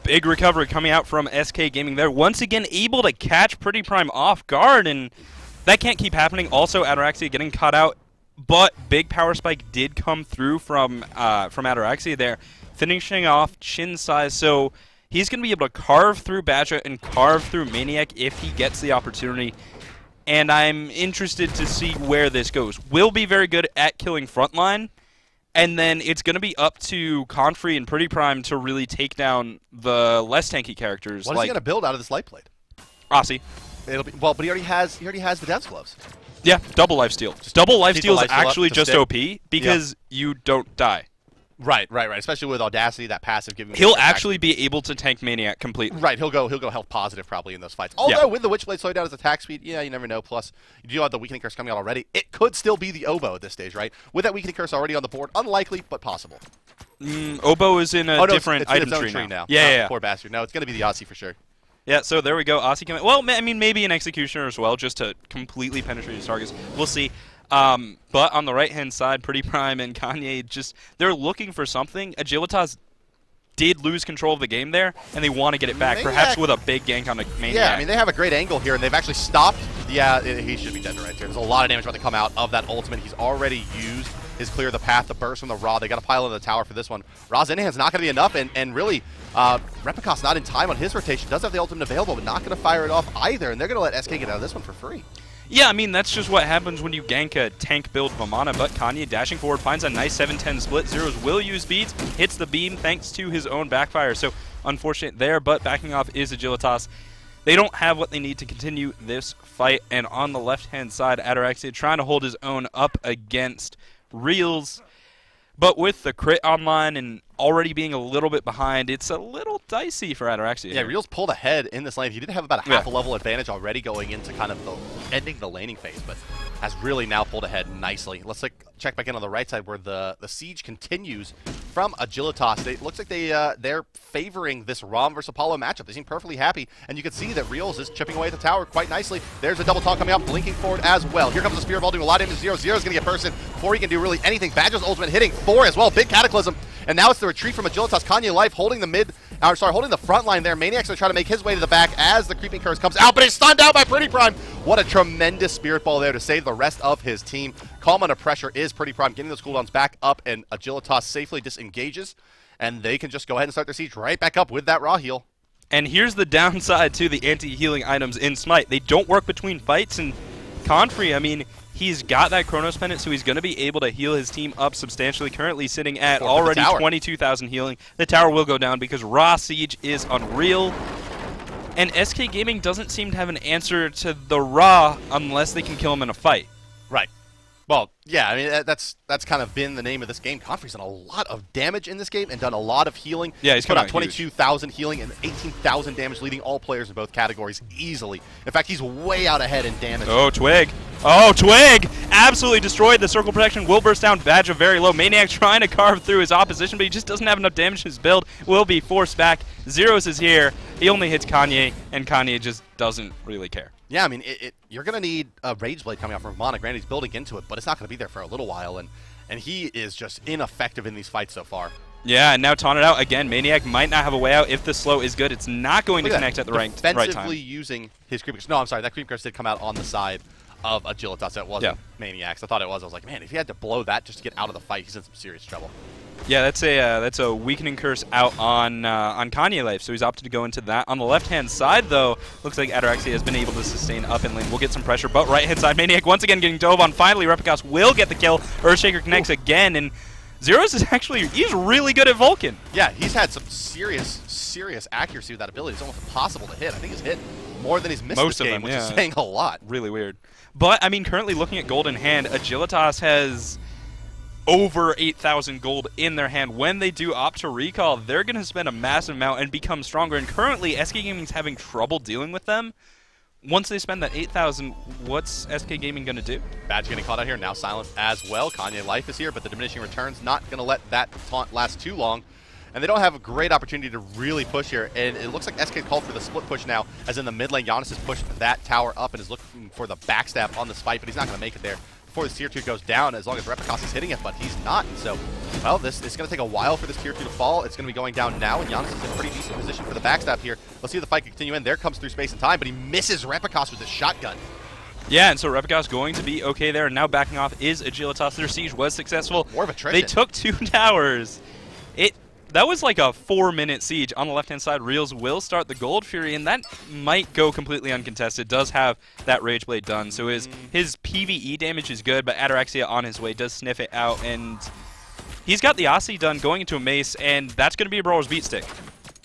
Big recovery coming out from SK Gaming there. Once again able to catch Pretty Prime off guard, and that can't keep happening. Also, Ataraxia getting caught out, but big power spike did come through from Ataraxia there, finishing off Chin Size. So he's going to be able to carve through Badger and carve through Maniac if he gets the opportunity. And I'm interested to see where this goes. Will be very good at killing frontline. And then it's going to be up to Confrey and Pretty Prime to really take down the less tanky characters. What is he going to build out of this light blade? Aussie. It'll be, well, but he already has the Dance Gloves. Yeah, double lifesteal. Double lifesteal is actually just stick. OP because you don't die. Right. Especially with Audacity, that passive giving. He'll actually be able to tank Maniac completely. Right, he'll go health positive probably in those fights. Although with the Witchblade slowing down his attack speed, yeah, you never know. Plus, you do have the weakening curse coming out already. It could still be the Oboe at this stage, right? With that weakening curse already on the board, unlikely but possible. Oboe is in a different it's item in its own tree now. Yeah. Poor bastard. No, it's going to be the Aussie for sure. Yeah, so there we go. Aussie coming. Well, I mean, maybe an Executioner as well, just to completely penetrate his targets. We'll see. But on the right-hand side, Pretty Prime and Kanye they're looking for something. Agilitas did lose control of the game there, and they want to get it back, perhaps with a big gank on a Maniac. Yeah, I mean, they have a great angle here, and they've actually stopped. Yeah, he should be dead right there. There's a lot of damage about to come out of that ultimate. He's already used his clear the path, the burst from the Ra. They got to pile in the tower for this one. Ra's in-hand's not going to be enough, and really, Repicos not in time on his rotation. Does have the ultimate available, but not going to fire it off either, and they're going to let SK get out of this one for free. Yeah, I mean, that's just what happens when you gank a tank build of Amana, but Kanye dashing forward finds a nice 7-10 split. Zeros will use beads, hits the beam thanks to his own backfire, so unfortunate there, but backing off is Agilitas. They don't have what they need to continue this fight, and on the left-hand side, Ataraxia trying to hold his own up against Reels. But with the crit online and already being a little bit behind, it's a little dicey for Ataraxia. Yeah, Reels pulled ahead in this lane. He did have about a half a level advantage already going into kind of ending the laning phase, but has really now pulled ahead nicely. Let's check back in on the right side where the siege continues from Agilitas. It looks like they're favoring this Rom versus Apollo matchup. They seem perfectly happy, and you can see that Reels is chipping away at the tower quite nicely. There's a double talk coming up, blinking forward as well. Here comes the Spear Ball doing a lot of damage to Zero. Zero's going to get bursted before he can do really anything. Badger's ultimate hitting 4 as well. Big Cataclysm. And now it's the retreat from Agilitas. Kanye Life holding holding the front line there. Maniac's going to try to make his way to the back as the creeping curse comes out, but he's stunned out by Pretty Prime. What a tremendous Spirit Ball there to save the rest of his team. Calm under pressure is Pretty Prime, getting those cooldowns back up, and Agilitas safely disengages, and they can just go ahead and start their siege right back up with that raw heal. And here's the downside to the anti-healing items in Smite. They don't work between fights, and Confrey, I mean, he's got that Chronos Pendant, so he's going to be able to heal his team up substantially, currently sitting at already 22,000 healing. The tower will go down because Raw Siege is unreal. And SK Gaming doesn't seem to have an answer to the Ra unless they can kill him in a fight. Right. Well, yeah, I mean, that's kind of been the name of this game. Confrey's done a lot of damage in this game and done a lot of healing. Yeah, he's put out 22,000 healing and 18,000 damage, leading all players in both categories easily. In fact, he's way out ahead in damage. Oh, Twig. Oh, Twig! Absolutely destroyed. The circle protection will burst down. Badger very low. Maniac trying to carve through his opposition, but he just doesn't have enough damage. His build will be forced back. Zeros is here. He only hits Kanye, and Kanye just doesn't really care. Yeah, I mean, you're going to need a Rage Blade coming out from Mana. Granted, he's building into it, but it's not going to be there for a little while, and he is just ineffective in these fights so far. Yeah, and now taunted out again. Maniac might not have a way out if the slow is good. It's not going to connect at the right time. Defensively using his Creep Curse. No, I'm sorry, that Creep Curse did come out on the side of Agilitas. That wasn't Maniac's. I thought it was. I was like, man, if he had to blow that just to get out of the fight, he's in some serious trouble. Yeah, that's a weakening curse out on Kanye Life, so he's opted to go into that. On the left-hand side, though, looks like Ataraxia has been able to sustain up in lane. We'll get some pressure, but right-hand side, Maniac once again getting dove on. Finally, Repicos will get the kill. Earthshaker connects again, and Zeros is he's really good at Vulcan. Yeah, he's had some serious accuracy with that ability. It's almost impossible to hit. I think he's hit more than he's missed this game, which is saying a lot. Really weird. But, I mean, currently looking at gold in hand, Agilitas has over 8,000 gold in their hand. When they do opt to recall, they're going to spend a massive amount and become stronger. And currently, SK Gaming's having trouble dealing with them. Once they spend that 8,000, what's SK Gaming going to do? Badge getting caught out here, now silenced as well. Kanye Life is here, but the diminishing returns not going to let that taunt last too long. And they don't have a great opportunity to really push here. And it looks like SK called for the split push now, as in the mid lane, Giannis has pushed that tower up and is looking for the backstab on the Smite, but he's not going to make it there before this tier 2 goes down, as long as Repicos is hitting it, but he's not. And so, well, this is going to take a while for this tier 2 to fall. It's going to be going down now, and Giannis is in a pretty decent position for the backstab here. Let's see if the fight can continue in. There comes through space and time, but he misses Repicos with his shotgun. Yeah, and so Repicos going to be okay there, and now backing off is Agilitas. Their siege was successful. More of attrition. They took 2 towers. That was like a 4-minute siege. On the left-hand side, Reels will start the Gold Fury, and that might go completely uncontested. Does have that Rage Blade done, so his PvE damage is good, but Ataraxia on his way does sniff it out, and he's got the Aussie done going into a mace, and that's going to be a Brawler's Beat Stick.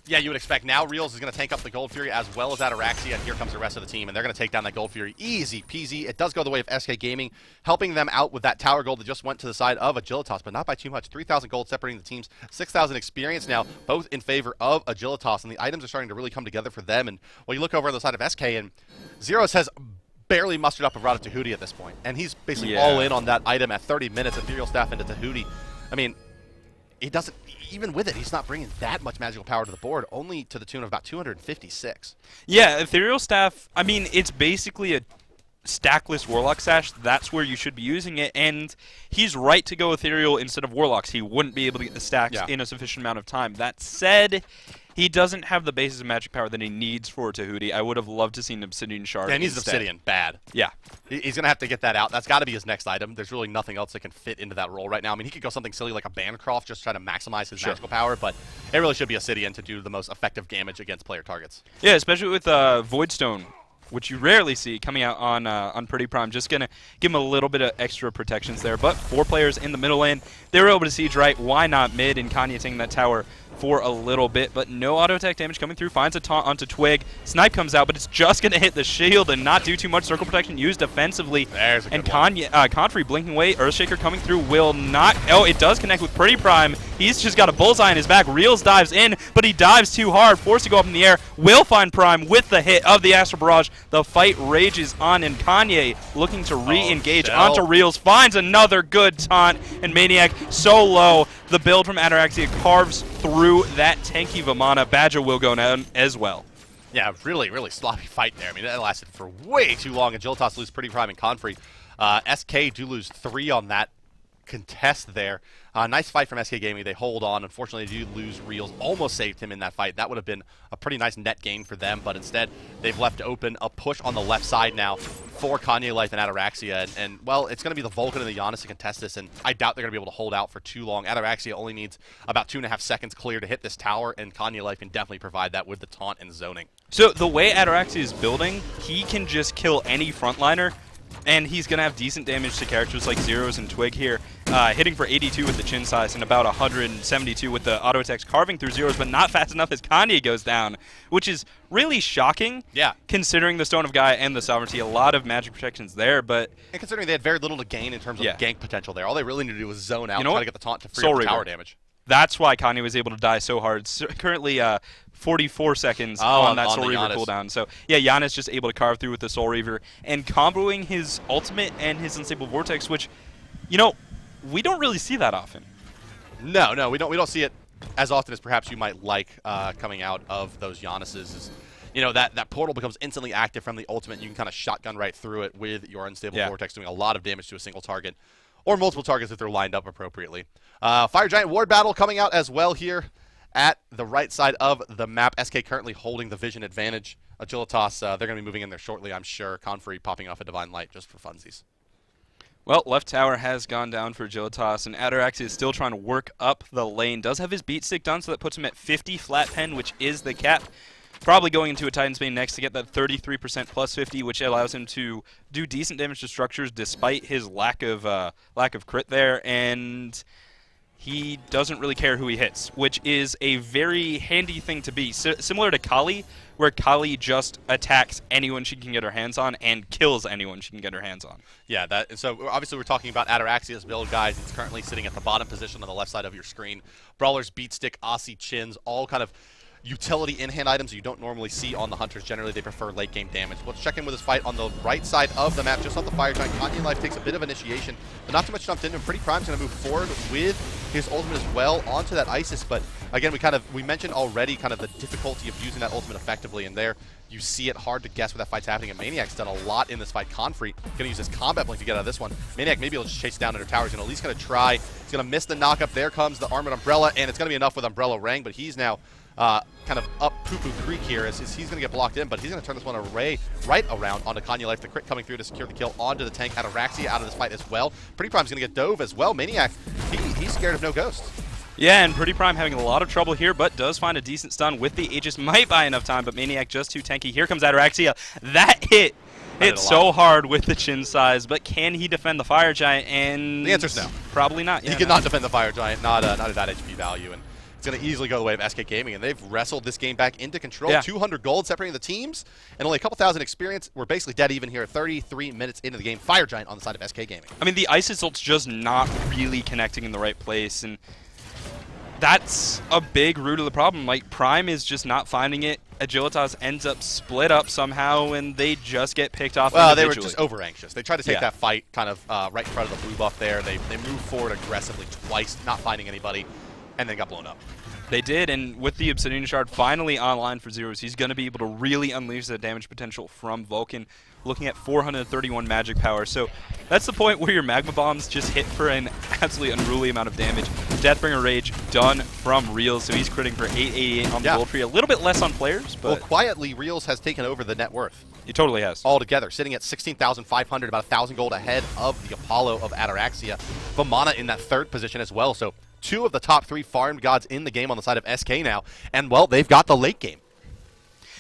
Yeah, you would expect. Now Reels is going to tank up the Gold Fury as well as Ataraxia, and here comes the rest of the team, and they're going to take down that Gold Fury easy peasy. It does go the way of SK Gaming, helping them out with that tower gold that just went to the side of Agilitas, but not by too much. 3,000 gold separating the teams, 6,000 experience now, both in favor of Agilitas, and the items are starting to really come together for them. And when you look over on the side of SK, and Zeros has barely mustered up a route to Tahuti at this point, and he's basically all in on that item at 30 minutes, Ethereal Staff into Tahuti. I mean, he doesn't, even with it, he's not bringing that much magical power to the board, only to the tune of about 256. Yeah, Ethereal Staff, I mean, it's basically a stackless Warlock Sash, that's where you should be using it, and he's right to go Ethereal instead of Warlocks. He wouldn't be able to get the stacks in a sufficient amount of time. That said, he doesn't have the basis of magic power that he needs for Tahuti. I would have loved to see an Obsidian Shard. Yeah, he needs Obsidian bad. Yeah. He's going to have to get that out. That's got to be his next item. There's really nothing else that can fit into that role right now. I mean, he could go something silly like a Bancroft, just try to maximize his magical power, but it really should be Obsidian to do the most effective damage against player targets. Yeah, especially with Voidstone, which you rarely see coming out on Pretty Prime. Just going to give him a little bit of extra protections there. But 4 players in the middle lane, they were able to siege right. Why not mid? And Kanye taking that tower for a little bit, but no auto attack damage coming through. Finds a taunt onto Twig. Snipe comes out, but it's just going to hit the shield and not do too much. Circle protection used defensively. There's a good Confrey blinking away. Earthshaker coming through will not. Oh, it does connect with Pretty Prime. He's just got a bullseye in his back. Reels dives in, but he dives too hard, forced to go up in the air. Will find Prime with the hit of the Astral Barrage. The fight rages on, and Kanye looking to re-engage onto Reels. Finds another good taunt, and Maniac so low. The build from Ataraxia carves through that tanky Vamana. Badger will go down as well. Yeah, really, really sloppy fight there. I mean, that lasted for way too long. Agilitas lose Pretty Prime and Confrey. SK do lose 3 on that contest there. Nice fight from SK Gaming. They hold on. Unfortunately, they do lose Reels. Almost saved him in that fight. That would have been a pretty nice net gain for them, but instead, they've left open a push on the left side now for Kanye Life and Ataraxia. And well, it's going to be the Vulcan and the Giannis to contest this, and I doubt they're going to be able to hold out for too long. Ataraxia only needs about 2.5 seconds clear to hit this tower, and Kanye Life can definitely provide that with the taunt and zoning. So the way Ataraxia is building, he can just kill any frontliner, and he's going to have decent damage to characters like Zeros and Twig here, hitting for 82 with the chin size and about 172 with the auto attacks carving through Zeros, but not fast enough as Kanye goes down, which is really shocking. Yeah. Considering the Stone of Gaia and the Sovereignty, a lot of magic protections there, but and considering they had very little to gain in terms of gank potential there, all they really need to do was zone out and try to get the taunt to free up the tower damage. That's why Kanye was able to die so hard. So currently 44 seconds on that Soul Reaver cooldown. So yeah, Giannis just able to carve through with the Soul Reaver and comboing his ultimate and his Unstable Vortex, which, you know, we don't really see that often. No, we don't see it as often as perhaps you might like coming out of those Giannis's. You know, that portal becomes instantly active from the ultimate. You can kind of shotgun right through it with your Unstable Vortex, doing a lot of damage to a single target. Or multiple targets if they're lined up appropriately. Fire Giant Ward Battle coming out as well here at the right side of the map. SK currently holding the vision advantage. Agilitas, they're going to be moving in there shortly, I'm sure. Confrey popping off a Divine Light just for funsies. Well, left tower has gone down for Agilitas, and Ataraxia is still trying to work up the lane. Does have his beat stick done, so that puts him at 50 flat pen, which is the cap. Probably going into a Titan's Bane next to get that 33% plus 50, which allows him to do decent damage to structures despite his lack of crit there, and he doesn't really care who he hits, which is a very handy thing to be. Similar to Kali, where Kali just attacks anyone she can get her hands on and kills anyone she can get her hands on. Yeah, so obviously we're talking about Ataraxia's build, guys. It's currently sitting at the bottom position on the left side of your screen. Brawlers, Beat Stick, Aussie Chins, all kind of utility in-hand items you don't normally see on the Hunters. Generally, they prefer late-game damage. Let's check in with this fight on the right side of the map, just off the Fire Giant. Kanye Life takes a bit of initiation, but not too much jumped in, and Pretty Prime's going to move forward with his ultimate as well onto that Isis. But again, we mentioned already kind of the difficulty of using that ultimate effectively, and there you see it hard to guess where that fight's happening, and Maniac's done a lot in this fight. Confrey going to use his combat blink to get out of this one. Maniac maybe he'll just chase down under towers, and at least going to try. He's going to miss the knock-up. There comes the Armored Umbrella, and it's going to be enough with Umbrella Rang, but he's now kind of up Poo-Poo Creek here as he's going to get blocked in, but he's going to turn this one right around onto Kanye Life. The crit coming through to secure the kill onto the tank. Ataraxia out of this fight as well. Pretty Prime's going to get dove as well. Maniac, he's scared of no ghost. Yeah, and Pretty Prime having a lot of trouble here, but does find a decent stun with the Aegis. Might buy enough time, but Maniac just too tanky. Here comes Ataraxia. That hit so hard with the chin size, but can he defend the Fire Giant? And the answer's no. Probably not. He cannot defend the Fire Giant, not at that HP value. And it's going to easily go the way of SK Gaming, and they've wrestled this game back into control. 200 gold separating the teams, and only a couple thousand experience. We're basically dead even here, 33 minutes into the game. Fire Giant on the side of SK Gaming. I mean, the Isis ult's just not really connecting in the right place, and that's a big root of the problem. Like, Prime is just not finding it. Agilitas ends up split up somehow, and they just get picked off. Well, they were just over-anxious. They tried to take that fight kind of right in front of the blue buff there. They moved forward aggressively twice, not finding anybody, and then got blown up. They did, and with the Obsidian Shard finally online for Zeros, he's going to be able to really unleash the damage potential from Vulcan, looking at 431 magic power. So that's the point where your Magma Bombs just hit for an absolutely unruly amount of damage. Deathbringer Rage done from Reels, so he's critting for 888 on the Gold Tree. A little bit less on players, but... Well, quietly, Reels has taken over the net worth. He totally has. Altogether, sitting at 16,500, about 1,000 gold ahead of the Apollo of Ataraxia. Vamana in that third position as well, so 2 of the top 3 farmed gods in the game on the side of SK now, and, well, they've got the late game.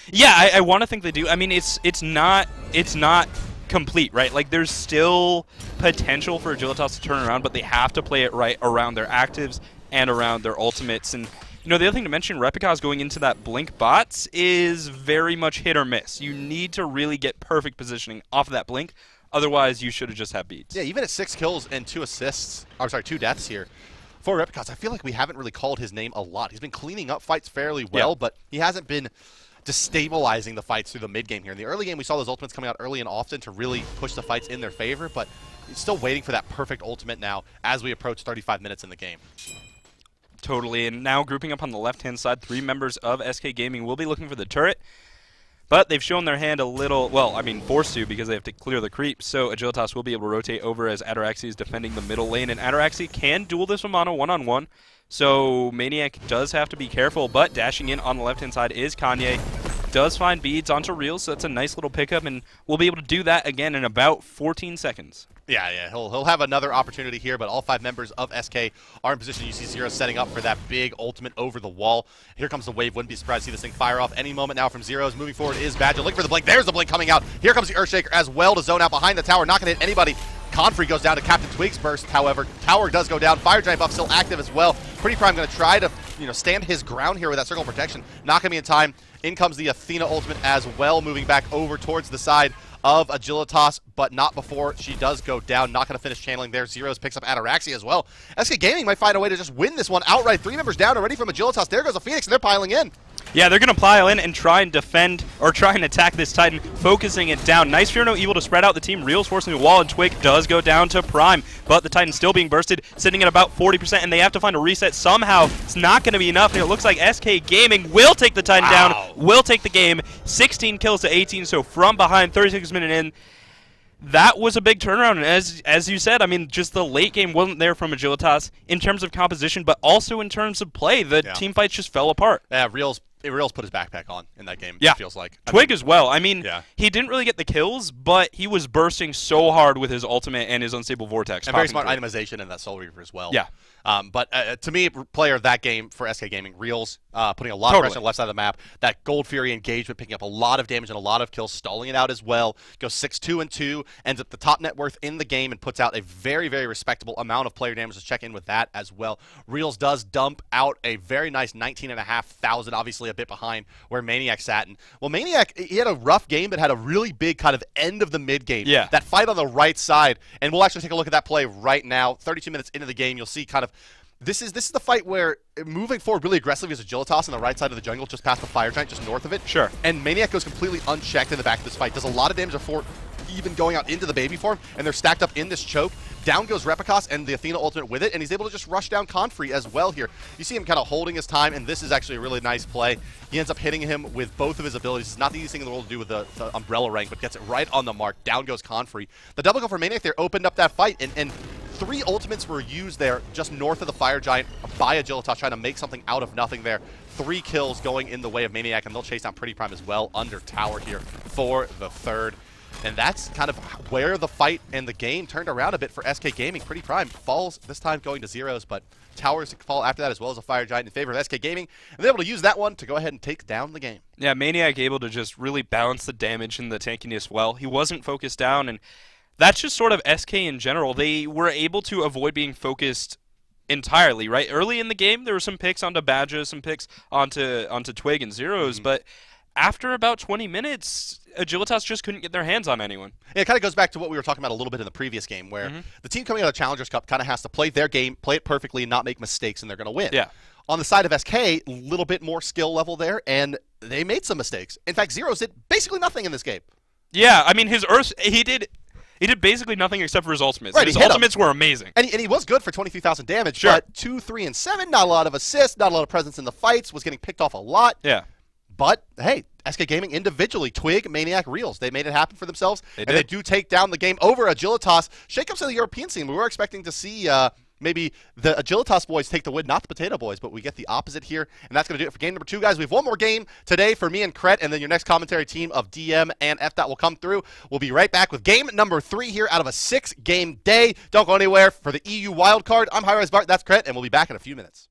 Yeah, I want to think they do. I mean, it's not complete, right? Like, there's still potential for Agilitas to turn around, but they have to play it right around their actives and around their ultimates. And, you know, the other thing to mention, Replicas going into that Blink bots is very much hit or miss. You need to really get perfect positioning off of that Blink. Otherwise, you should have just had beats. Yeah, even at 6 kills and 2 assists, I'm sorry, 2 deaths here, for Replicas, I feel like we haven't really called his name a lot. He's been cleaning up fights fairly well, but he hasn't been destabilizing the fights through the mid game here. In the early game, we saw those ultimates coming out early and often to really push the fights in their favor, but he's still waiting for that perfect ultimate now as we approach 35 minutes in the game. Totally, and now grouping up on the left-hand side, 3 members of SK Gaming will be looking for the turret, but they've shown their hand a little, well, I mean, forced to because they have to clear the creep, so Agilitas will be able to rotate over as Ataraxia is defending the middle lane, and Ataraxia can duel this Vamana one-on-one, so Maniac does have to be careful, but dashing in on the left-hand side is Kanye. Does find beads onto Reels, so that's a nice little pickup, and we'll be able to do that again in about 14 seconds. Yeah, he'll have another opportunity here, but all 5 members of SK are in position. You see Zero setting up for that big ultimate over the wall. Here comes the wave. Wouldn't be surprised to see this thing fire off any moment now from Zeros. Moving forward is Badger. Looking for the blink. There's the blink coming out. Here comes the Earthshaker as well to zone out behind the tower. Not going to hit anybody. Confrey goes down to Captain Twig's burst, however. Tower does go down. Fire Giant buff still active as well. Pretty Prime going to try to stand his ground here with that circle protection. Not going to be in time. In comes the Athena ultimate as well, moving back over towards the side of Agilitas, but not before she does go down. Not going to finish channeling there. Zeros picks up Ataraxia as well. SK Gaming might find a way to just win this one outright. 3 members down already from Agilitas. There goes a Phoenix, and they're piling in. Yeah, they're going to pile in and try and defend, or try and attack this Titan, focusing it down. Nice Fear No Evil to spread out the team. Reels forcing the wall, and Twig does go down to Prime, but the Titan's still being bursted, sitting at about 40%, and they have to find a reset somehow. It's not going to be enough, and it looks like SK Gaming will take the Titan down, will take the game. 16 kills to 18, so from behind, 36 minutes in. That was a big turnaround, and as you said, I mean, just the late game wasn't there from Agilitas in terms of composition, but also in terms of play. The team fights just fell apart. Yeah, Reels put his backpack on in that game, yeah. It feels like. Twig as well. I mean, he didn't really get the kills, but he was bursting so hard with his ultimate and his Unstable Vortex. And very smart itemization in that Soul Reaver as well. Yeah. But to me, player of that game for SK Gaming, Reels, putting a lot of pressure on the left side of the map. That Gold Fury engagement, picking up a lot of damage and a lot of kills, stalling it out as well. Goes 6-2-2, ends up the top net worth in the game and puts out a very, very respectable amount of player damage. To check in with that as well. Reels does dump out a very nice 19,500, obviously a bit behind where Maniac sat. And, well, Maniac, he had a rough game, but had a really big kind of end of the mid game. Yeah. That fight on the right side, and we'll actually take a look at that play right now. 32 minutes into the game, you'll see kind of this is the fight where moving forward really aggressively is Agilitas on the right side of the jungle, just past the Fire Giant, just north of it. Sure. And Maniac goes completely unchecked in the back of this fight. Does a lot of damage before even going out into the baby form, and they're stacked up in this choke. Down goes Replicas and the Athena ultimate with it, and he's able to just rush down Confrey as well here. You see him kind of holding his time, and this is actually a really nice play. He ends up hitting him with both of his abilities. It's not the easiest thing in the world to do with the Umbrella rank, but gets it right on the mark. Down goes Confrey. The double kill for Maniac there opened up that fight, and 3 ultimates were used there just north of the Fire Giant by Agilitas, trying to make something out of nothing there. 3 kills going in the way of Maniac, and they'll chase down Pretty Prime as well under tower here for the third. And that's kind of where the fight and the game turned around a bit for SK Gaming. Pretty Prime falls, this time going to Zeros, but towers fall after that as well as a Fire Giant in favor of SK Gaming. And they're able to use that one to go ahead and take down the game. Yeah, Maniac able to just really balance the damage and the tankiness well. He wasn't focused down, and that's just sort of SK in general. They were able to avoid being focused entirely, right? Early in the game, there were some picks onto Badger, some picks onto Twig and Zeros, but after about 20 minutes, Agilitas just couldn't get their hands on anyone. Yeah, it kind of goes back to what we were talking about a little bit in the previous game, where the team coming out of Challengers Cup kind of has to play their game, play it perfectly, and not make mistakes, and they're going to win. Yeah. On the side of SK, a little bit more skill level there, and they made some mistakes. In fact, Zeros did basically nothing in this game. Yeah, I mean, his Earth, he did He did basically nothing except for his ultimates. Right, His he hit ultimates were amazing. And he was good for 23,000 damage, Sure. but 2, 3, and 7, not a lot of assists, not a lot of presence in the fights, was getting picked off a lot. Yeah. But, hey, SK Gaming individually, Twig, Maniac, Reels, they made it happen for themselves. They and did. they do take down the game over Agilitas. Shakeups in the European scene. We were expecting to see maybe the Agilitas boys take the win, not the Potato Boys, but we get the opposite here. And that's going to do it for game number 2, guys. We have one more game today for me and Kret, and then your next commentary team of DM and FDOT will come through. We'll be right back with game number 3 here out of a 6-game day. Don't go anywhere for the EU Wildcard. I'm hi-rez Bart, that's Kret, and we'll be back in a few minutes.